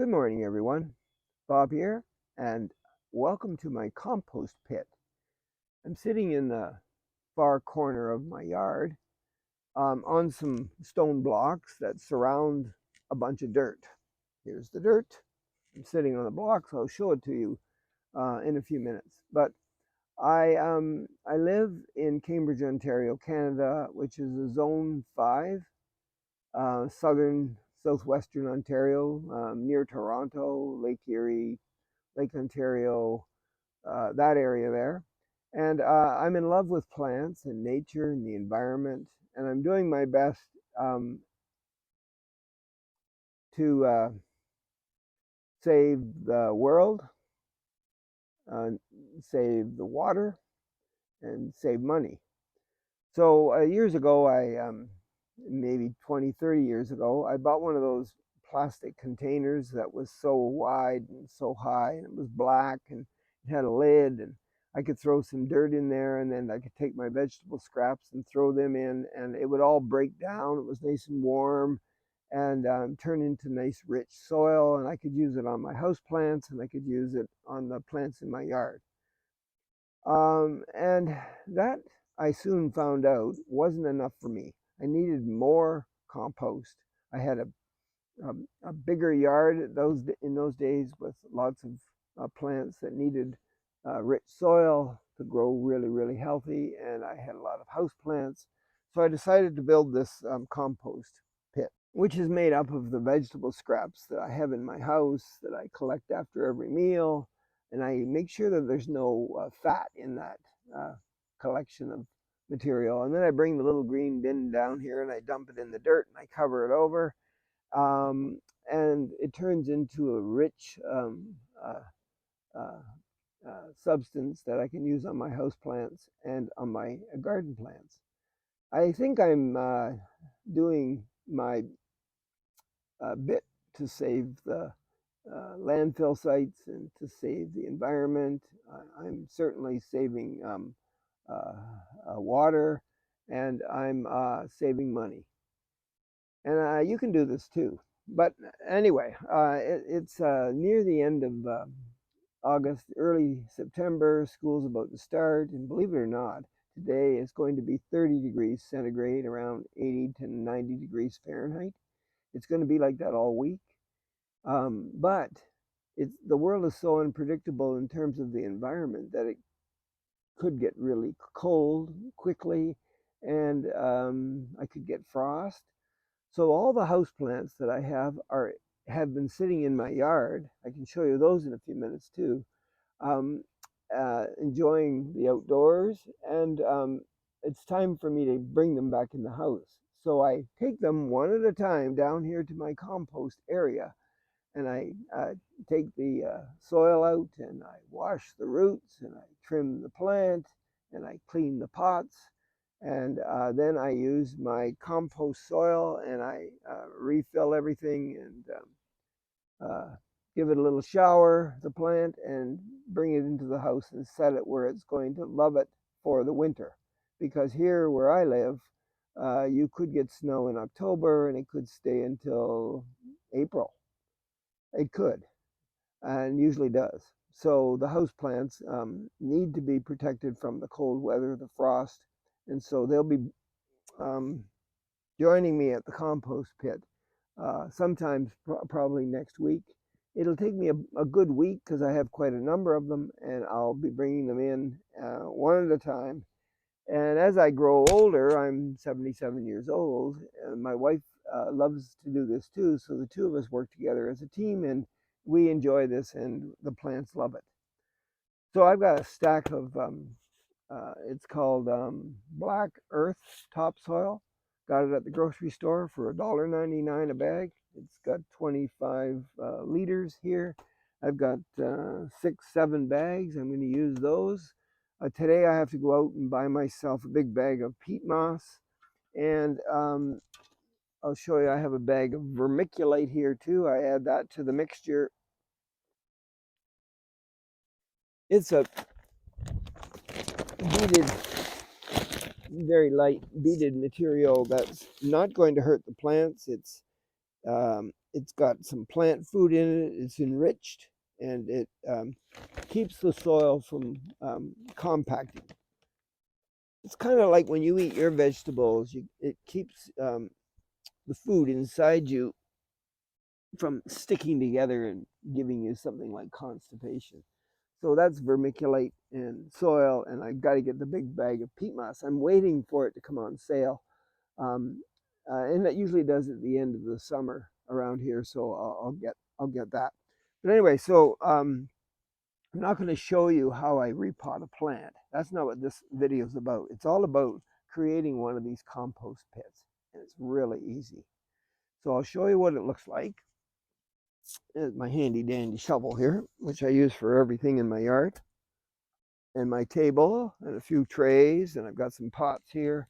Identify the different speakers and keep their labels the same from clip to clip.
Speaker 1: Good morning, everyone. Bob here, and welcome to my compost pit. I'm sitting in the far corner of my yard on some stone blocks that surround a bunch of dirt. Here's the dirt. I'm sitting on the blocks. I'll show it to you in a few minutes. But I live in Cambridge, Ontario, Canada, which is a Zone 5, southwestern Ontario, near Toronto, Lake Erie, Lake Ontario, that area there. And I'm in love with plants and nature and the environment, and I'm doing my best um, to save the world, uh, save the water, and save money. So years ago, maybe 20, 30 years ago, I bought one of those plastic containers that was so wide and so high, and it was black, and it had a lid, and I could throw some dirt in there, and then I could take my vegetable scraps and throw them in, and it would all break down. It was nice and warm, and turn into nice rich soil, and I could use it on my house plants, and I could use it on the plants in my yard. And that, I soon found out, wasn't enough for me. I needed more compost. I had a bigger yard in those days with lots of plants that needed rich soil to grow really, really healthy, and I had a lot of house plants. So I decided to build this compost pit, which is made up of the vegetable scraps that I have in my house that I collect after every meal, and I make sure that there's no fat in that collection of material. And then I bring the little green bin down here and I dump it in the dirt and I cover it over, um, and it turns into a rich uh, substance that I can use on my house plants and on my garden plants. I think I'm doing my bit to save the landfill sites and to save the environment. I'm certainly saving water, and I'm saving money. And you can do this too. But anyway, it's near the end of August, early September. School's about to start, and believe it or not, today is going to be 30 degrees centigrade, around 80 to 90 degrees Fahrenheit. It's going to be like that all week. But the world is so unpredictable in terms of the environment that it could get really cold quickly, and I could get frost. So all the house plants that I have been sitting in my yard. I can show you those in a few minutes too. Um, Enjoying the outdoors, and it's time for me to bring them back in the house. So I take them one at a time down here to my compost area, and I take the soil out, and I wash the roots, and I trim the plant, and I clean the pots, and then I use my compost soil, and I refill everything, and give it a little shower, the plant, and bring it into the house and set it where it's going to love it for the winter. Because here where I live, you could get snow in October, and it could stay until April. It could, and usually does. So the house plants need to be protected from the cold weather, the frost, and so they'll be um, joining me at the compost pit sometimes, probably next week. It'll take me a good week because I have quite a number of them, and I'll be bringing them in one at a time. And as I grow older, I'm 77 years old, and my wife loves to do this too. So the two of us work together as a team, and we enjoy this, and the plants love it. So I've got a stack of, it's called Black Earth topsoil. Got it at the grocery store for $1.99 a bag. It's got 25 liters here. I've got 6, 7 bags. I'm going to use those. Today I have to go out and buy myself a big bag of peat moss. And I'll show you, I have a bag of vermiculite here too. I add that to the mixture. It's a beaded, very light beaded material that's not going to hurt the plants. It's it's got some plant food in it. It's enriched, and it keeps the soil from compacting. It's kind of like when you eat your vegetables, it keeps the food inside you from sticking together and giving you something like constipation. So that's vermiculite and soil, and I got to get the big bag of peat moss. I'm waiting for it to come on sale, um, and that usually does at the end of the summer around here. So I'll get that. But anyway, so I'm not going to show you how I repot a plant. That's not what this video is about. It's all about creating one of these compost pits, and it's really easy. So I'll show you what it looks like. There's my handy dandy shovel here, which I use for everything in my yard, and my table, and a few trays, and I've got some pots here.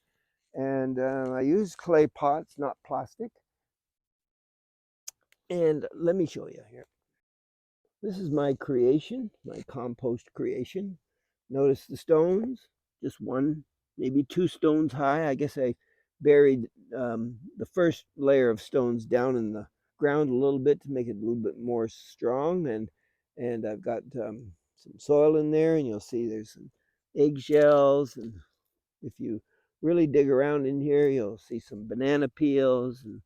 Speaker 1: And I use clay pots, not plastic. And let me show you here. This is my creation, my compost creation. Notice the stones, just one, maybe 2 stones high. I guess I buried the first layer of stones down in the ground a little bit to make it a little bit more strong. And I've got some soil in there, and you'll see there's some eggshells. And if you really dig around in here, you'll see some banana peels and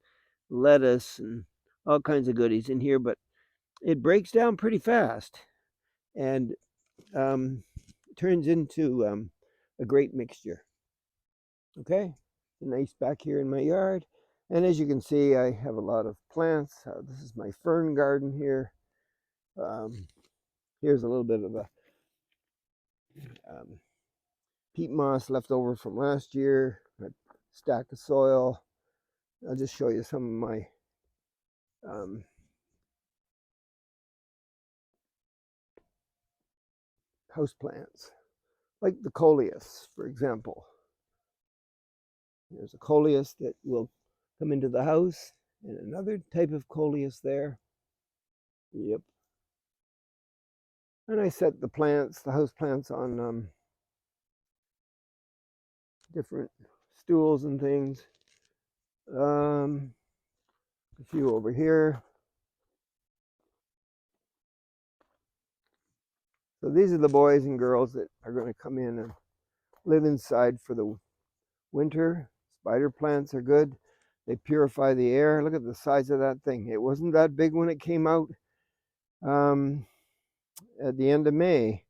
Speaker 1: lettuce and all kinds of goodies in here. But it breaks down pretty fast, and turns into a great mixture. Okay, nice back here in my yard, and as you can see, I have a lot of plants. This is my fern garden here. Here's a little bit of a peat moss left over from last year. A stack of soil. I'll just show you some of my house plants, like the coleus, for example. There's a coleus that will come into the house, and another type of coleus there. Yep. And I set the plants, the house plants, on different stools and things. A few over here. So these are the boys and girls that are going to come in and live inside for the winter. Spider plants are good. They purify the air. Look at the size of that thing. It wasn't that big when it came out at the end of May.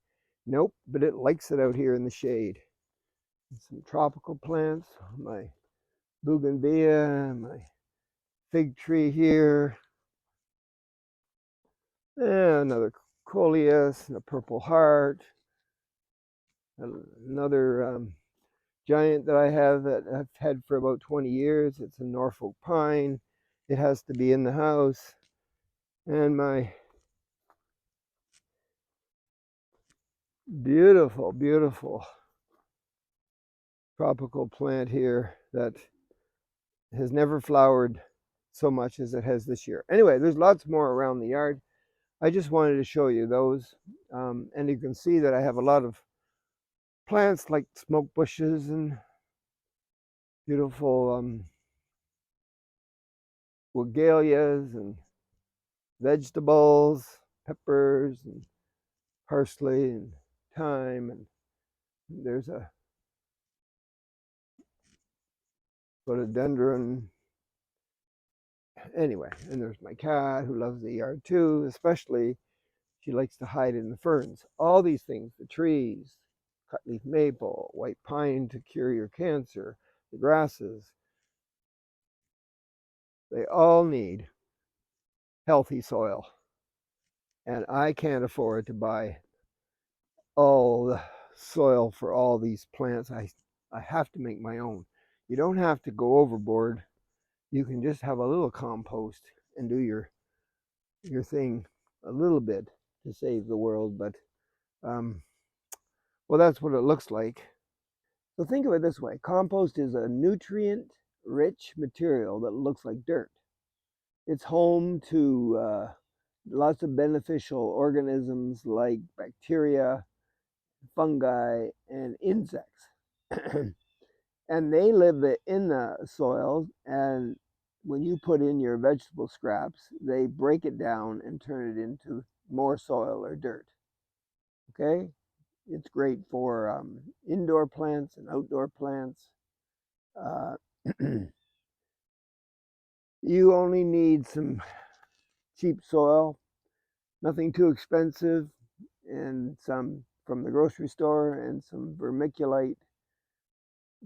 Speaker 1: Nope, but it likes it out here in the shade. Some tropical plants, my bougainvillea, my fig tree here, and another coleus, and a purple heart, another giant that I have that I've had for about 20 years. It's a Norfolk pine. It has to be in the house. And my beautiful, beautiful tropical plant here that has never flowered so much as it has this year. Anyway, there's lots more around the yard. I just wanted to show you those. And you can see that I have a lot of plants like smoke bushes and beautiful wigalias and vegetables, peppers and parsley and thyme, and there's a rhododendron. Anyway, and there's my cat who loves the yard too, especially she likes to hide in the ferns. All these things, the trees, cutleaf maple, white pine to cure your cancer, the grasses, they all need healthy soil. And I can't afford to buy all the soil for all these plants. I have to make my own. You don't have to go overboard. You can just have a little compost and do your thing a little bit to save the world. But well, that's what it looks like. So think of it this way: compost is a nutrient rich material that looks like dirt. It's home to lots of beneficial organisms like bacteria, fungi, and insects. And they live in the soil, and when you put in your vegetable scraps, they break it down and turn it into more soil or dirt. Okay? It's great for indoor plants and outdoor plants. Uh, you only need some cheap soil, nothing too expensive, and some from the grocery store, and some vermiculite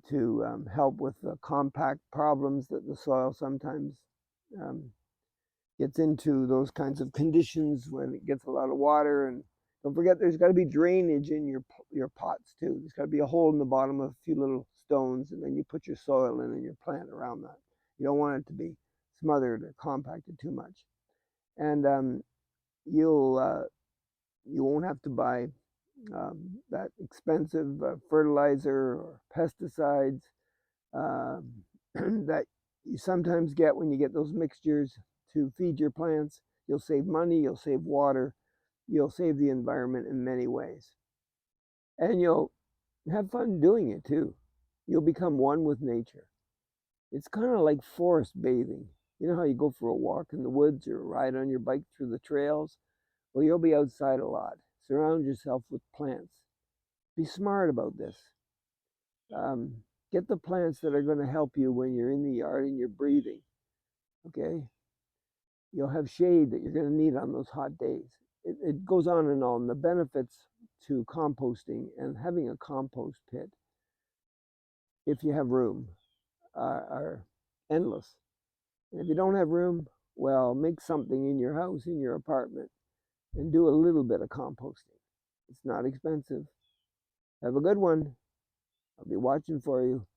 Speaker 1: to help with the compact problems that the soil sometimes um, gets into, those kinds of conditions when it gets a lot of water. And don't forget, there's got to be drainage in your pots too. There's got to be a hole in the bottom of a few little stones, and then you put your soil in and your plant around that. You don't want it to be smothered or compacted too much. And you won't have to buy that expensive fertilizer or pesticides that you sometimes get when you get those mixtures to feed your plants. You'll save money, you'll save water, you'll save the environment in many ways. And you'll have fun doing it too. You'll become one with nature. It's kind of like forest bathing. You know how you go for a walk in the woods or ride on your bike through the trails? Well, you'll be outside a lot. Surround yourself with plants. Be smart about this. Um, get the plants that are going to help you when you're in the yard and you're breathing. Okay? You'll have shade that you're going to need on those hot days. It goes on and on. The benefits to composting and having a compost pit, if you have room, are endless. And if you don't have room, well, make something in your house, in your apartment, and do a little bit of composting. It's not expensive. Have a good one. I'll be watching for you.